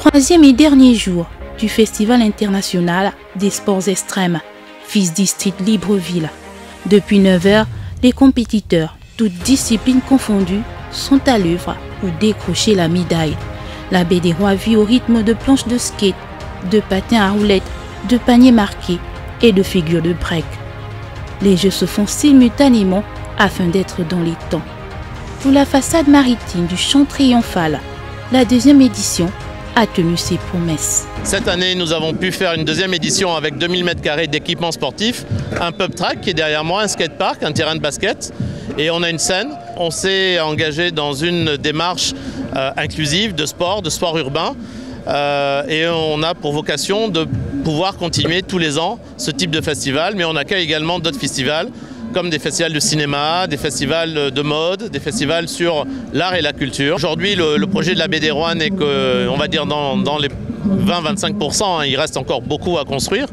Troisième et dernier jour du Festival international des sports extrêmes, FIS District Libreville. Depuis 9 heures, les compétiteurs, toutes disciplines confondues, sont à l'œuvre pour décrocher la médaille. La Baie des Rois vit au rythme de planches de skate, de patins à roulettes, de paniers marqués et de figures de break. Les jeux se font simultanément afin d'être dans les temps. Pour la façade maritime du Champ Triomphal, la deuxième édition a tenu ses promesses. Cette année, nous avons pu faire une deuxième édition avec 2000 m² d'équipements sportifs, un pub track qui est derrière moi, un skatepark, un terrain de basket et on a une scène. On s'est engagé dans une démarche inclusive de sport urbain et on a pour vocation de pouvoir continuer tous les ans ce type de festival, mais on accueille également d'autres festivals comme des festivals de cinéma, des festivals de mode, des festivals sur l'art et la culture. Aujourd'hui, le projet de la Baie des Rois n'est que, on va dire, dans les 20-25%, il reste encore beaucoup à construire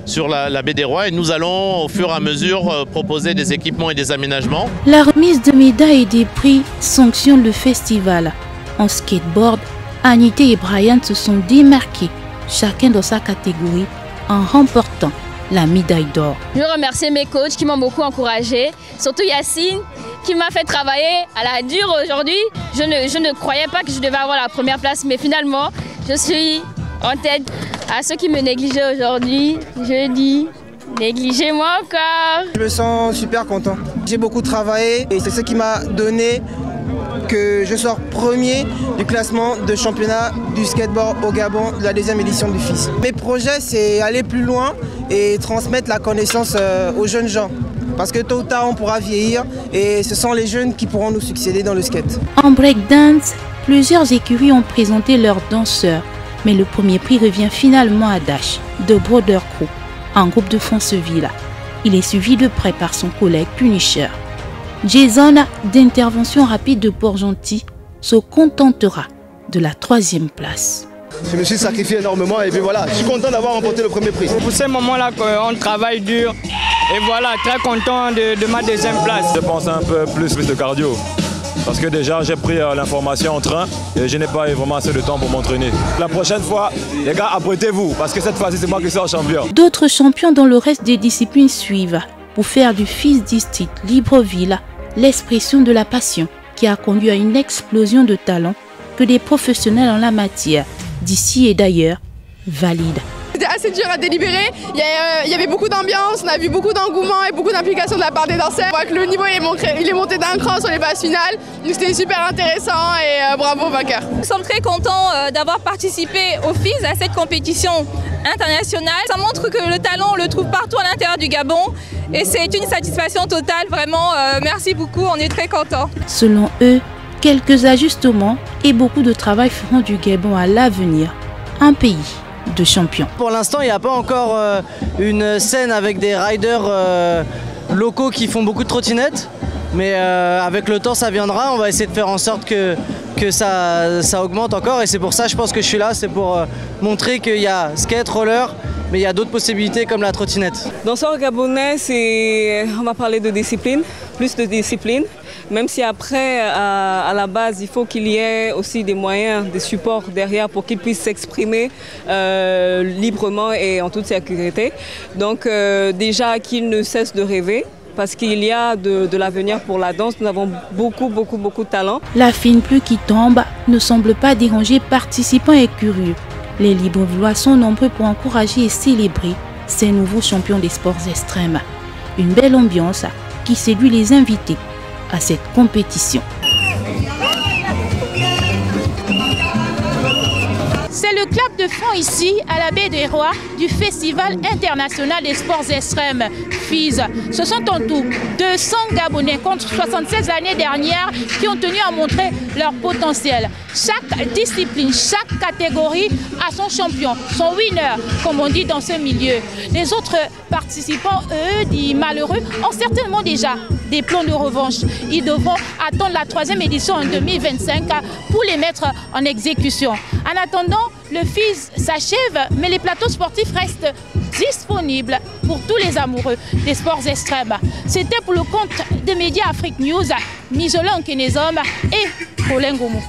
sur la Baie des Rois et nous allons au fur et à mesure proposer des équipements et des aménagements. La remise de médailles et des prix sanctionne le festival. En skateboard, Anité et Brian se sont démarqués, chacun dans sa catégorie, en remportant la médaille d'or. Je veux remercier mes coachs qui m'ont beaucoup encouragé, surtout Yacine qui m'a fait travailler à la dure aujourd'hui. Je ne croyais pas que je devais avoir la première place, mais finalement, je suis en tête. À ceux qui me négligeaient aujourd'hui, je dis, négligez-moi encore. Je me sens super content. J'ai beaucoup travaillé et c'est ce qui m'a donné que je sors premier du classement de championnat du skateboard au Gabon de la deuxième édition du FIS. Mes projets, c'est aller plus loin et transmettre la connaissance aux jeunes gens. Parce que tôt ou tard, on pourra vieillir et ce sont les jeunes qui pourront nous succéder dans le skate. En breakdance, plusieurs écuries ont présenté leurs danseurs, mais le premier prix revient finalement à Dash, de Brother Crew, un groupe de Franceville. Il est suivi de près par son collègue Punisher. Jason, d'intervention rapide de Port-Gentil, se contentera de la 3e place. Je me suis sacrifié énormément et puis voilà, je suis content d'avoir remporté le premier prix. Pour ces moments-là, on travaille dur et voilà, très content de ma 2e place. Je pense un peu plus de cardio parce que déjà j'ai pris l'information en train et je n'ai pas eu vraiment assez de temps pour m'entraîner. La prochaine fois, les gars, apprêtez-vous parce que cette fois-ci c'est moi qui sors champion. D'autres champions dans le reste des disciplines suivent pour faire du FIS District Libreville l'expression de la passion qui a conduit à une explosion de talents que des professionnels en la matière d'ici et d'ailleurs valident. C'était assez dur à délibérer, il y avait beaucoup d'ambiance, on a vu beaucoup d'engouement et beaucoup d'implication de la part des danseurs. On voit que le niveau il est monté d'un cran sur les phases finales, donc c'était super intéressant et bravo vainqueur. Nous sommes très contents d'avoir participé au FIS à cette compétition internationale. Ça montre que le talent on le trouve partout à l'intérieur du Gabon et c'est une satisfaction totale, vraiment merci beaucoup, on est très contents. Selon eux, quelques ajustements et beaucoup de travail feront du Gabon à l'avenir un pays de champions. Pour l'instant, il n'y a pas encore une scène avec des riders locaux qui font beaucoup de trottinettes, mais avec le temps ça viendra, on va essayer de faire en sorte que ça augmente encore et c'est pour ça je pense que je suis là, c'est pour montrer qu'il y a skate, roller, mais il y a d'autres possibilités comme la trottinette. Dans le sport gabonais, on va parler de discipline, plus de discipline. Même si après, à la base, il faut qu'il y ait aussi des moyens, des supports derrière pour qu'ils puissent s'exprimer librement et en toute sécurité. Donc déjà qu'ils ne cessent de rêver, parce qu'il y a de l'avenir pour la danse. Nous avons beaucoup de talent. La fine pluie qui tombe ne semble pas déranger participants et curieux. Les Librevillois sont nombreux pour encourager et célébrer ces nouveaux champions des sports extrêmes. Une belle ambiance qui séduit les invités à cette compétition. C'est le clap de fin ici à la Baie des Rois du Festival international des sports extrêmes FIS. Ce sont en tout 200 Gabonais contre 76 l'année dernière qui ont tenu à montrer leur potentiel. Chaque discipline, chaque catégorie a son champion, son winner, comme on dit dans ce milieu. Les autres participants, eux, dits malheureux, ont certainement déjà des plans de revanche. Ils devront attendre la 3e édition en 2025 pour les mettre en exécution. En attendant, le FIS s'achève, mais les plateaux sportifs restent disponibles pour tous les amoureux des sports extrêmes. C'était pour le compte des médias Afrique News, Mijola Nkenezom et Colin Goumou.